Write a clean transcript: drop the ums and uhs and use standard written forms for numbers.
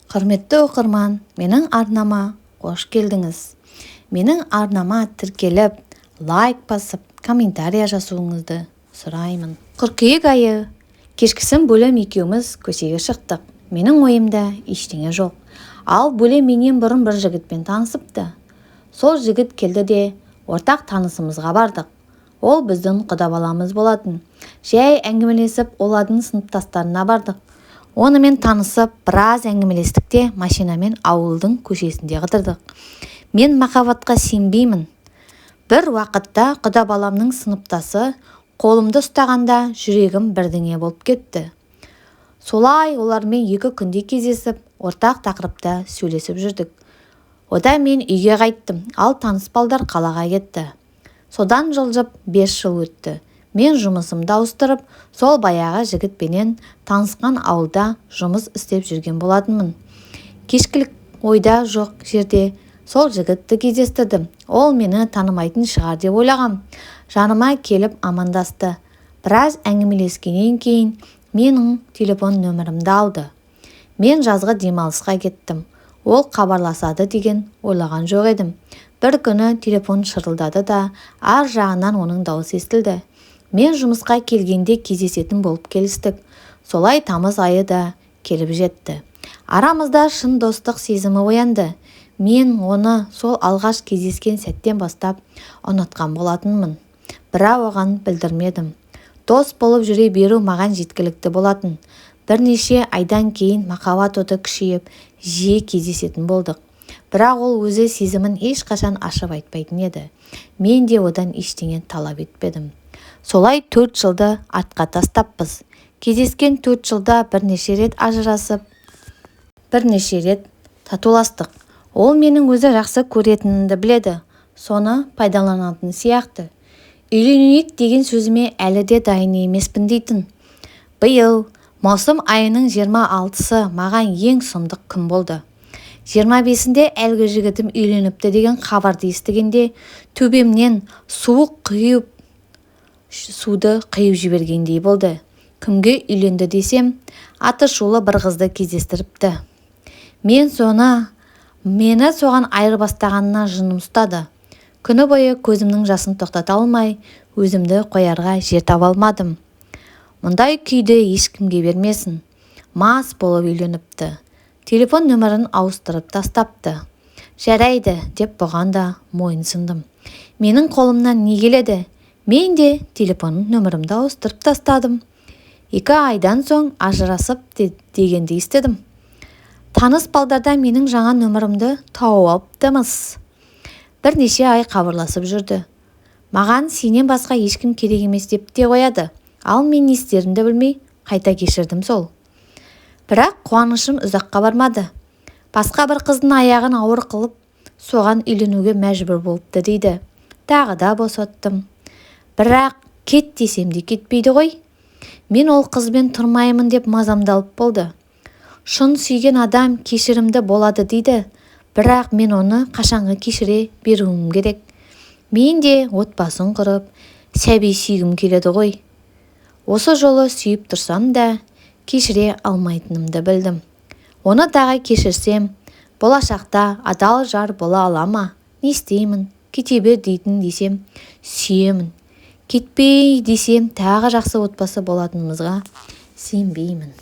Құрметті оқырман, менің арнама қош келдіңіз. Менің арнама тіркеліп, лайк басып, комментария жазуыңызды сұраймын. Қыркүйек айы, кешкісін бөлем екеуміз көшеге шықтық. Менің ойымда ештеңе жоқ. Ал бөлем менен бұрын бір жігітпен танысыпты. Сол жігіт келді де ортақ танысымызға бардық. Ол біздің құда баламыз болатын. Жай әңгімелесіп, олардың сыныптастарына бардық. Онымен танысып, біраз әңгімелестікте машинамен ауылдың көшесінде қыдырдық. Мен махаббатқа сенбеймін. Бір уақытта құда баламның сыныптасы қолымды ұстағанда жүрегім бірдеңе болып кетті. Солай олармен 2 күнде кездесіп, ортақ тақырыпта сөйлесіп жүрдік. Одан мен үйге қайттым, ал таныс балдар қалаға кетті. Содан жылжып 5 жыл өтті. Мен жұмысымды ауыстырып, сол баяғы жігітпенен танысқан ауылда жұмыс істеп жүрген болатынмын. Кешкілік ойда жоқ жерде сол жігітті кездестірдім. Ол мені танымайтын шығар деп ойлағам. Жаныма келіп амандасты. Біраз әңгімелескеннен кейін менің телефон нөмірімді алды. Мен жазғы демалысқа кеттім. Ол хабарласады деген ойлаған жоқ едім. Бір күні телефон шырылдады да, ар жағынан оның дауысы естілді. Мен жұмысқа келгенде кездесетін болып келістік. Солай тамыз айы да келіп жетті. Арамызда шын достық сезімі оянды. Мен оны сол алғаш кездескен сәттен бастап ұнатқан болатынмын. Бірақ оған білдірмедім. Дос болып жүре беру маған жеткілікті болатын. Бірнеше айдан кейін махаббат оты күшейіп, жиі кездесетін болдық. Бірақ ол өзі сезімін ешқашан ашып айтпайтын еді. Мен де одан ештеңе талап етпедім. Солай 4 жылды артқа тастаппыз. Кездескен 4 жылда бірнеше рет ажырасып, бірнеше рет татуластық. Ол менің өзі жақсы көретінімді біледі. Соны пайдаланатын сияқты. Үйленейік деген сөзіме әлі де дайын емеспін дейтін. Биыл маусым айының 26-сы маған ең сұмдық күн болды. 25-інде әлгі жігітім үйленіпті деген хабарды естігенде төбемнен суды қиып жібергендей болды. Кімге үйленді десем, атышулы бір қызды кездестіріпті. Мені соған айырбастағанына жыным ұстады. Күні бойы көзімнің жасын тоқтата алмай, өзімді қоярға жер таба алмадым. Мұндай күйді ешкімге бермесін. Мас болып үйленіпті. Телефон нөмірін ауыстырып тастапты. Жарайды деп бұған да мойынсындым. Менің қолымнан не келеді? Мен де телефон нөмірімді ауыстырып тастадым. 2 айдан соң ажырасып дегенді естідім. Таныс балдарда менің жаңа нөмірімді тауып алыптымыз. Бірнеше ай хабарласып жүрді. Маған сенен басқа ешкім керек емес деп те қояды. Ал мен не істерімді білмей қайта кешірдім сол. Бірақ қуанышым ұзаққа бармады. Басқа бір қыздың аяғын ауыр қылып, соған үйленуге мәжбүр болыпты дейді. Тағы да босаттым. Бірақ кет десем де кетпейді ғой. Мен ол қызбен тұрмаймын деп мазамдалып болды. Шын сүйген адам кешірімді болады дейді. Бірақ мен оны қашанғы кешіре беруім керек. Мен де отбасын құрып, сәби сүйгім келеді ғой. Осы жолы сүйіп тұрсам да кешіре алмайтынымды білдім. Оны тағы кешірсем, болашақта адал жар бола алама? Не істеймін? Кете бер дейтін десем, сүйемін. Кетпей десем, тағы жақсы отбасы болатынымызға сенбеймін.